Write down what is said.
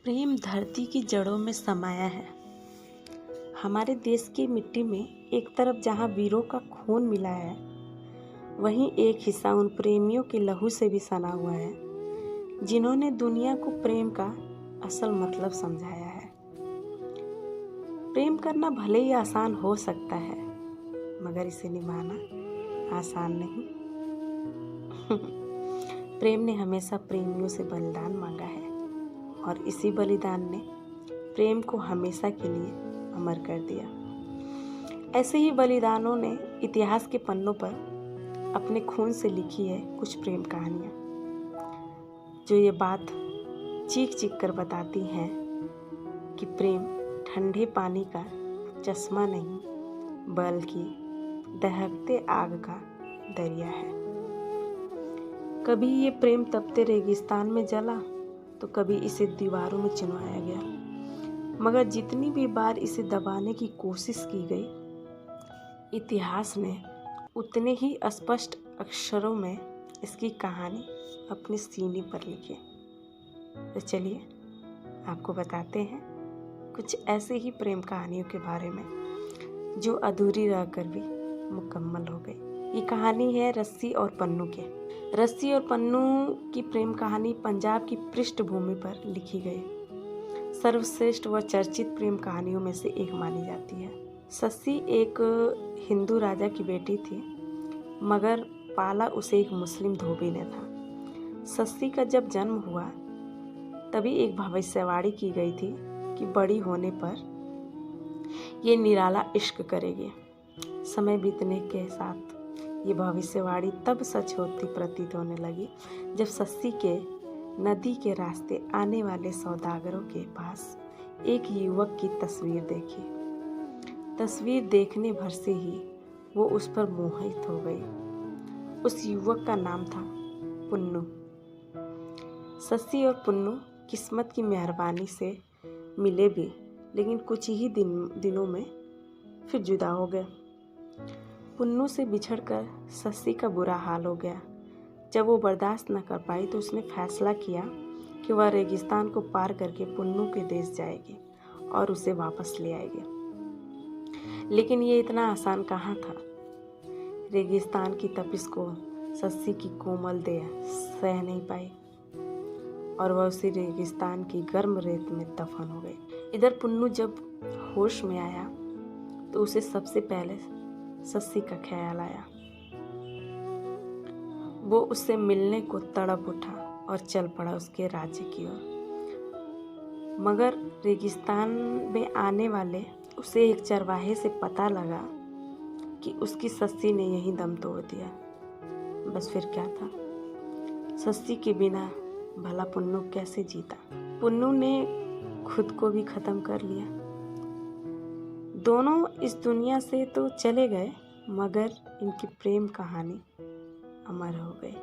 प्रेम धरती की जड़ों में समाया है। हमारे देश की मिट्टी में एक तरफ जहाँ वीरों का खून मिला है, वहीं एक हिस्सा उन प्रेमियों के लहू से भी सना हुआ है, जिन्होंने दुनिया को प्रेम का असल मतलब समझाया है। प्रेम करना भले ही आसान हो सकता है, मगर इसे निभाना आसान नहीं। प्रेम ने हमेशा प्रेमियों से बलिदान मांगा है और इसी बलिदान ने प्रेम को हमेशा के लिए अमर कर दिया। ऐसे ही बलिदानों ने इतिहास के पन्नों पर अपने खून से लिखी है कुछ प्रेम कहानियाँ, जो ये बात चीख चीख कर बताती हैं कि प्रेम ठंडे पानी का चश्मा नहीं, बल्कि दहकते आग का दरिया है। कभी ये प्रेम तपते रेगिस्तान में जला, तो कभी इसे दीवारों में चिनवाया गया, मगर जितनी भी बार इसे दबाने की कोशिश की गई, इतिहास ने उतने ही स्पष्ट अक्षरों में इसकी कहानी अपने सीने पर लिखी। तो चलिए आपको बताते हैं कुछ ऐसे ही प्रेम कहानियों के बारे में जो अधूरी रहकर भी मुकम्मल हो गई। ये कहानी है रस्सी और पन्नू के। रस्सी और पन्नू की प्रेम कहानी पंजाब की पृष्ठभूमि पर लिखी गई सर्वश्रेष्ठ व चर्चित प्रेम कहानियों में से एक मानी जाती है। सस्सी एक हिंदू राजा की बेटी थी, मगर पाला उसे एक मुस्लिम धोबी ने था। सस्सी का जब जन्म हुआ, तभी एक भविष्यवाणी की गई थी कि बड़ी होने पर ये निराला इश्क करेगी। समय बीतने के साथ ये भविष्यवाणी तब सच होती प्रतीत होने लगी जब सस्सी के नदी के रास्ते आने वाले सौदागरों के पास एक युवक की तस्वीर देखी। तस्वीर देखने भर से ही वो उस पर मोहित हो गई। उस युवक का नाम था पुन्नू। सस्सी और पुन्नू किस्मत की मेहरबानी से मिले भी, लेकिन कुछ ही दिनों में फिर जुदा हो गए। पुन्नू से बिछड़कर सस्सी का बुरा हाल हो गया। जब वो बर्दाश्त न कर पाई तो उसने फैसला किया कि वह रेगिस्तान को पार करके पुन्नू के देश जाएगी और उसे वापस ले आएगी। लेकिन ये इतना आसान कहाँ था। रेगिस्तान की तपिश को सस्सी की कोमल देह सह नहीं पाई और वह उसी रेगिस्तान की गर्म रेत में दफन हो गई। इधर पुन्नू जब होश में आया तो उसे सबसे पहले सस्सी का ख्याल आया। वो उससे मिलने को तड़प उठा और चल पड़ा उसके राज्य की ओर। मगर रेगिस्तान में आने वाले उसे एक चरवाहे से पता लगा कि उसकी सस्सी ने यहीं दम तोड़ दिया। बस फिर क्या था, सस्सी के बिना भला पुन्नू कैसे जीता। पुन्नू ने खुद को भी खत्म कर लिया। दोनों इस दुनिया से तो चले गए, मगर इनकी प्रेम कहानी अमर हो गई।